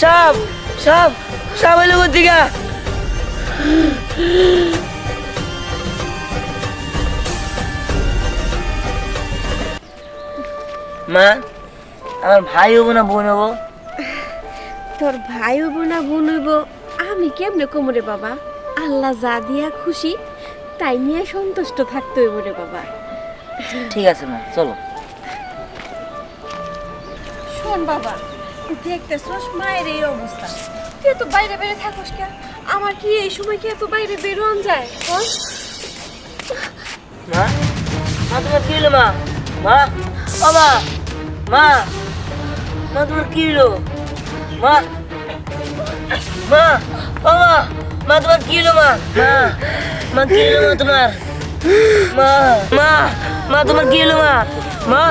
সাপ সাপ সাপ এলো কোথেকে? মা আমার ভাই হবো না বোন হবো? তোর ভাই হইব না বোন হইব আমি কেমনে কমরে বাবা? আল্লাহ যা দিয়া খুশি তাই নিয়ে সন্তুষ্ট থাকতে হইব রে বাবা। ঠিক আছে মা, চলো। শোন বাবা, দেখতেছস মায়ের এই অবস্থা, তুই তো বাইরে বাইরে থাকস কেন? আমার কি এই সময় কি এত বাইরে বেরোন যায়? বল মা, মা তোমার কি হলো মা? মা, বাবা, মা, মা তোমার কি হলো? মা, মা, বাবা, মা তোমার কি হলো মা? মা, মা কি হলো মা তোমার? মা, মা, মা তোমার কি হলো মা? মা,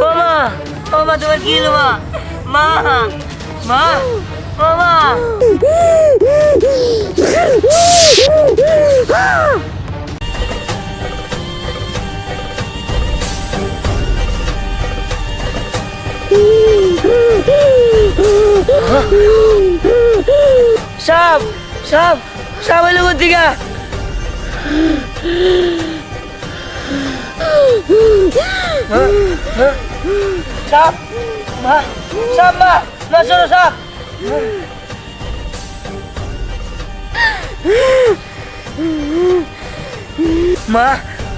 ও মা, ও মা তোমার কি হলো মা? মা, মা, বাবা। সাপ সাপ সাপ এলো কোথেকে? সাপ মা, সাপ মা, মা শোনো সাপ। মা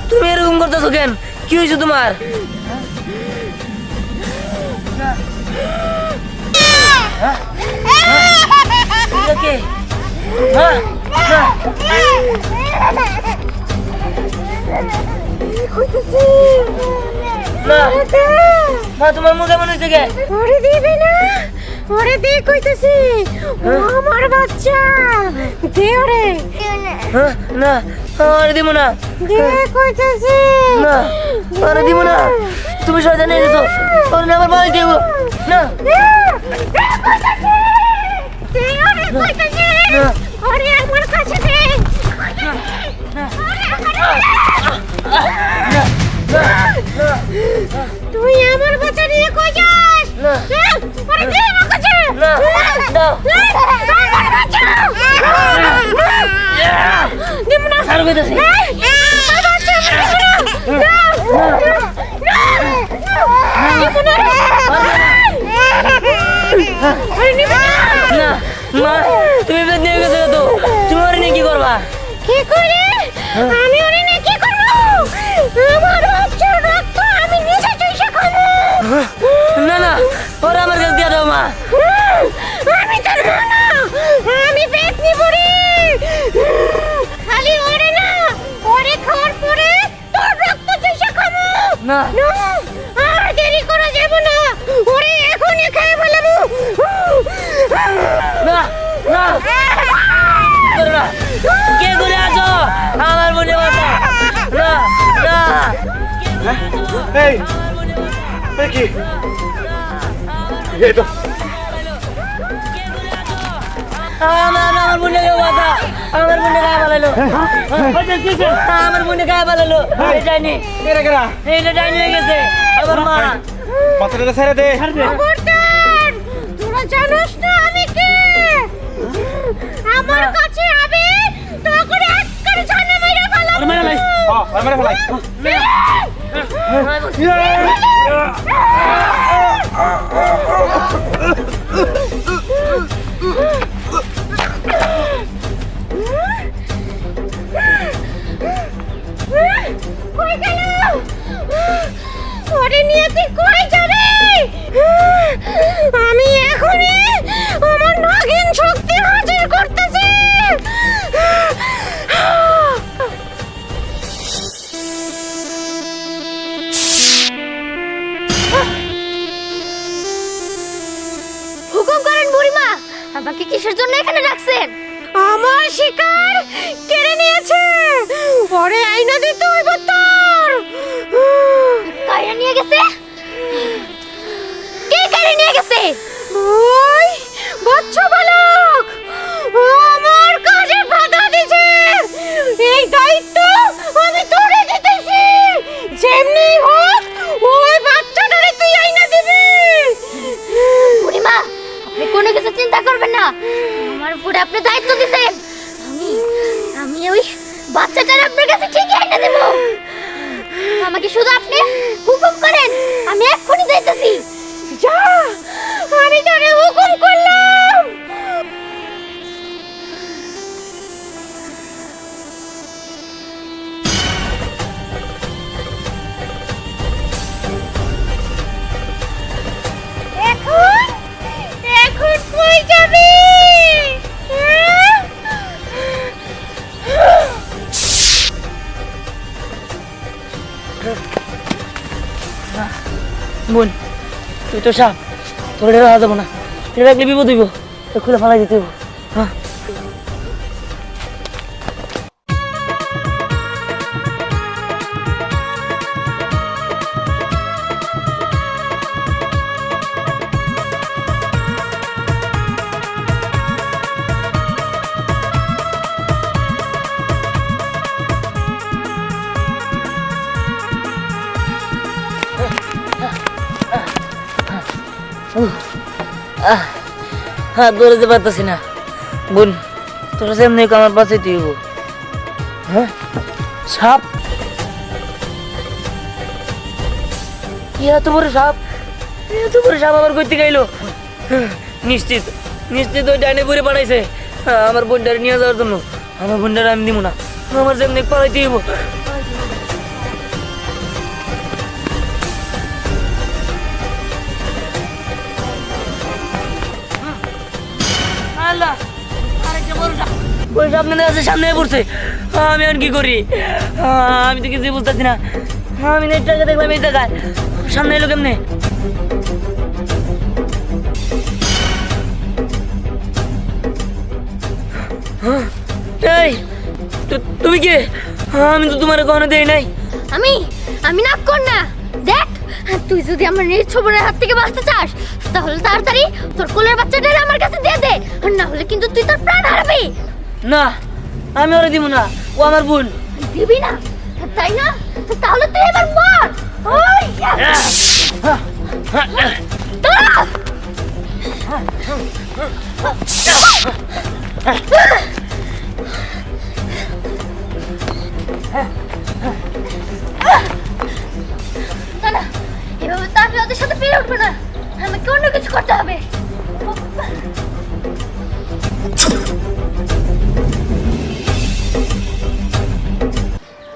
তুমি এরকম করতেছো কেন? কি হয়েছে তোমার? কে? মা, মা, মা, মা তোমার মুখ এমন হয়েছে কে? ওরে দিবি না, ওরে দে কইতেছি, ও আমার বাচ্চা, দে ওরে। না আরে দিব না, দে কইতেছি না আরে দিব না, তুমি শয়তান হয়ে গেছো, ওরে না আমার বাড়ি দেবো না। দে ওরে কইতেছি, ওরে আমার কাছে দে। তুই আমার বাচ্চা নিয়ে কই যাস? ওরে দে আমার কাছে। না দাও আমার বাচ্চা দিব না, ছাড় কইতাছি। আমার বাচ্চা দিব না, না মা তুমি বেদ নিয়ে গেছো তো, তুমি ওরে নিয়ে কি করবা? কি করে আমি ওরে নিয়ে কি করব? আমার বাচ্চার রক্ত আমি নিজে চুষে খাবো। না না ওরে আমার কাছে দিয়ে দাও মা। আমি তোর মা না, আমি পেট নিব রে। খালি ওরে না, ওরে খাওয়ার পরে তোর রক্ত চুষে খাবো। না আর দেরি করা যাবে না, ওরে এখনই খেয়ে ফেলবো। না না করো না, কে করে আছো আমার মনে বাবা? না না এই কি এই তো আমার বোনে বাবা, আমার বোনে গায়ে পালালো, আমার বোনে গায়ে পালালো। যায়নি কেরা কেরা এটা ডাইনি হয়ে গেছে আমার মা। পাত্রটা ছেড়ে দে। খবরদার, তোরা জানোস না আমি কে? আমার কাছে আবে তো করে একবারে জানে মেরে ফেলাবো। মেরে লাই, হ্যাঁ মেরে ফেলাই। কই গেল? ওরে নিয়ে তুই কই যাবি? আমি এখনই আমার নাগিন শক্তি হাজির করতেছি। হুকুম করেন বুড়িমা, আমাকে কিসের জন্য এখানে রাখছেন? আমার শিকার কেড়ে নিয়েছে, পরে আইনা দিতে হইব তোর। কাইরা নিয়ে গেছে? কে কাইরা নিয়ে গেছে? ওই বাচ্চা বালক, ও আমার কাজে দেন আমি আমি ওই বাচ্চাটার আপনার কাছে ঠিকই এনে দেব আমাকে শুধু আপনি হুকুম করেন আমি এক্ষুনি যাইতেছি যা, আমি তোরে হুকুম করলাম। এখন এখন কই যাবি বোন তুই তো সাপ, তোর এটা রাখা যাবো না, এটা রাখলে বিপদ হইব, খুলে ফালাই দিতে হইব। হ্যাঁ হ্যাঁ দৌড়াতে পারতেছি না বোন, তোরা সেমনি আমার পাশে তুই হ্যাঁ সাপ, কি এত বড় সাপ, এত বড় সাপ আবার করতে গাইলো? নিশ্চিত নিশ্চিত ওই ডাইনে পরে পাঠাইছে আমার বোনটারে নিয়ে যাওয়ার জন্য। আমার বোনটারে আমি দিব না, আমার সেমনি পাঠাইতে হইব। আল্লাহ, আরেকটা বড় সাপ ওই সামনে আছে, সামনে পড়ছে। আমি আর কি করি? আমি তো কিছুই বুঝতেছি না। আমি নেটটাকে দেখলাম এই জায়গায়, সামনে এলো কেমনে? এই তুমি কে? আমি তো তোমার কখনো দেই নাই। আমি আমি নাক কর না দেখ, তুই যদি আমার নিজ ছবরের হাত থেকে বাঁচতে চাস তাহলে তাড়াতাড়ি তোর কোলের বাচ্চাটারে আমার কাছে দিয়ে দে, আর না হলে কিন্তু তুই তোর প্রাণ হারাবি। না, আমি ওরে দিব না, ও আমার বোন। দিবি না তাই না? তাহলে তুই এবার মর। ওই দাঁড়া। না না, এভাবে তো আমি ওদের সাথে পেরে উঠবো না, আমাকে অন্য কিছু করতে হবে।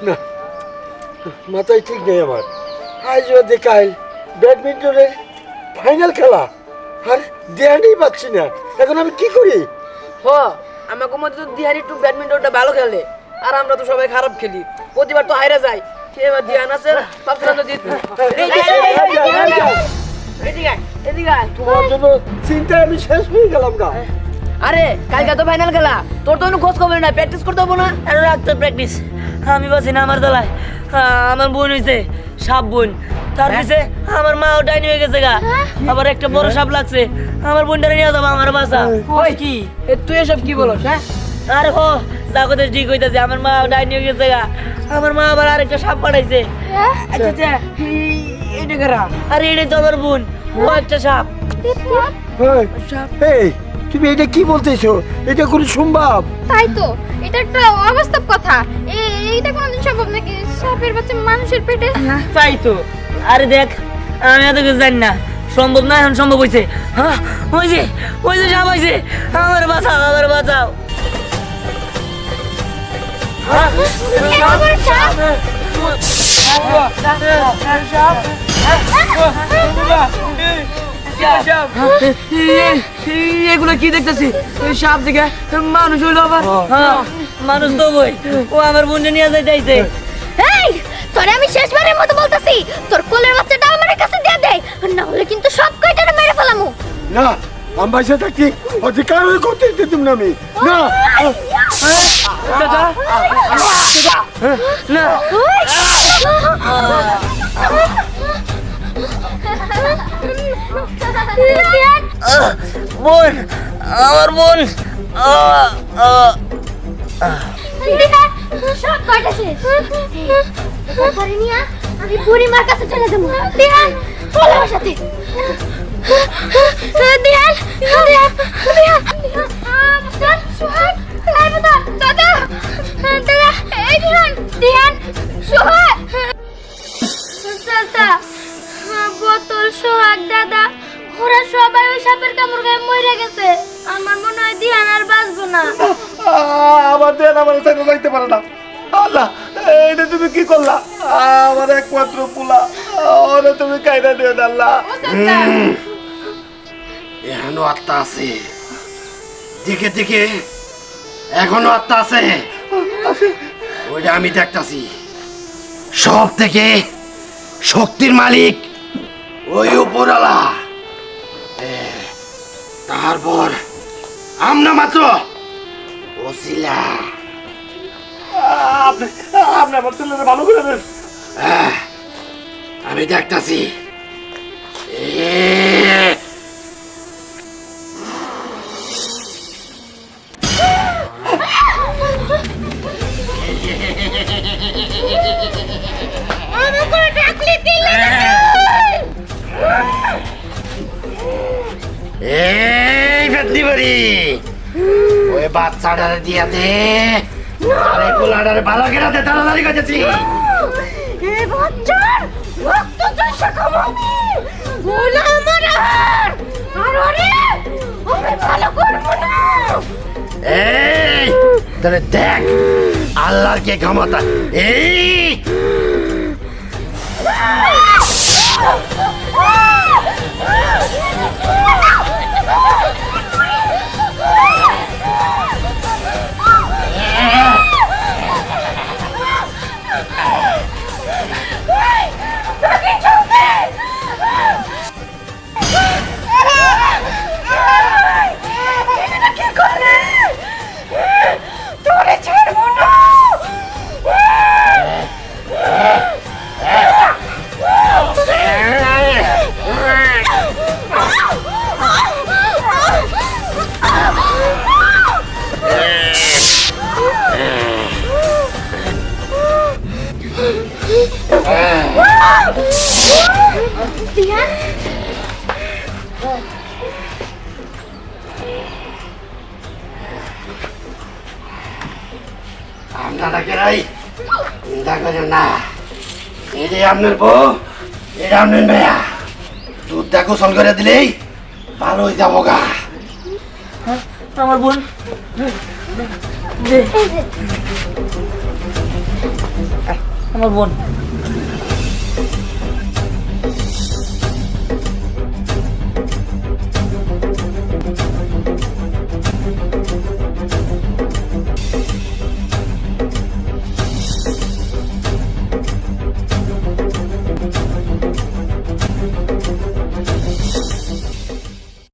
না, মাথায় ঠিক নেই আমার। আজ ওদের কাল ব্যাডমিন্টনের ফাইনাল খেলা, আর দেয়ানি পাচ্ছি না। এখন আমি কি করি? হ, আমাকে মধ্যে তো দিহানি একটু ব্যাডমিন্টনটা ভালো খেলে, আর আমরা তো সবাই খারাপ খেলি, প্রতিবার তো হাইরা যাই। এবার দিহান আছে, ভাবছিলাম তো জিতবো। এদিকে আয়। তোমার জন্য চিন্তায় আমি শেষ হয়ে গেলাম না। আরে কালকে তো ফাইনাল খেলা, তোর তো কোনো খোঁজ খবর নাই, প্র্যাকটিস করতে হবো না? আরে রাখতে প্র্যাকটিস, আমি বাসি না আমার দলায়। আমার বোন হয়েছে সাপ বোন, তার পিছে আমার মাও ডাইনি হয়ে গেছে গা, আবার একটা বড় সাপ লাগছে। আমার বোনটারে নিয়ে যাবো, আমার বাসা। ওই কি তুই এসব কি বলছ? হ্যাঁ আরে হো, যা কথা ঠিক হইতেছে, আমার মা ডাইনি হয়ে গেছে গা, আমার মা আবার আরেকটা সাপ পাঠাইছে। আচ্ছা আচ্ছা, এটা কারা? আরে এটাই তো আমার বোন, ও একটা সাপ। এই, তুমি এটা কি বলতেছো? এটা কোনো সম্ভব? তাই তো, এটা একটা অবাস্তব কথা। এইটা কোনোদিন সম্ভব নাকি? সাপের বাচ্চা মানুষের পেটে? তাই তো। আরে দেখ, আমি এত কিছু জানি না, সম্ভব না, এখন সম্ভব হয়েছে। হ্যাঁ ওই যে সাপ হয়েছে, আমার বাঁচাও, আমার বাঁচাও। এগুলো কি দেখতেছি? সাপ দেখে মানুষ হইলো আবার? হ্যাঁ মানুষ তো বই, ও আমার বোনকে নিয়ে যাইতেছে। এই, তোরে আমি শেষবারের মতো বলতাছি, তোর কোলের বাচ্চাটা আমার কাছে দিয়ে দে, না হলে কিন্তু সব কয়টারে মেরে ফেলামু। না, আমি বাইসে থাকি অধিকার করতে দিতাম না আমি। না না বোন, আমার বোন। সব কয়টা শেষ। তারপরে নিয়ে আমি বুড়িমার কাছে চলে যাবো। দিহান, চল আমার সাথে। দিহান, দিহান, দিহান, দিহান, সোহাগ, দাদা দাদা এই ধ্যান ধ্যান সোহাগ চাচা বোতল সোহাগ দাদা ওরা সবাই ওই সাপের কামড় গায়ে মরে গেছে আমার মনে হয় ধ্যান আর বাঁচবো না আমার দেন আমার সাথে যাইতে পারে না। আল্লাহ, এটা তুমি কি করলা? আমার একমাত্র পোলা, ওরে তুমি কাইরা দিও না আল্লাহ। এখনো আত্মা আছে, দিকে দিকে এখনো আত্মা আছে, ওইটা আমি দেখতাছি। সব থেকে শক্তির মালিক ওই উপরওয়ালা। তারপর আমরা মাত্র ওসিলা। আপনি আপনি আমার ছেলেরা ভালো করে দেন। আমি দেখতাছি। এই ফেতলি বাড়ি ওই বাচ্চাটারে দিয়া দে, আর এই পোলাটারে ভালো করে দে, তাড়াতাড়ি করতেছি। এই বাচ্চার রক্ত চষা খামামি বলে আমার আর ওরে আমি ভালো করব না। এই তাহলে দেখ আল্লাহর কে ক্ষমতা। এই আপনারা কেরাই চিন্তা করেন না, এই যে আপনার বউ, এটা আপনার মেয়া, দুধটা গোসল করে দিলেই ভালো হয়ে যাবো গা। আমার বোন দে। আমার বোন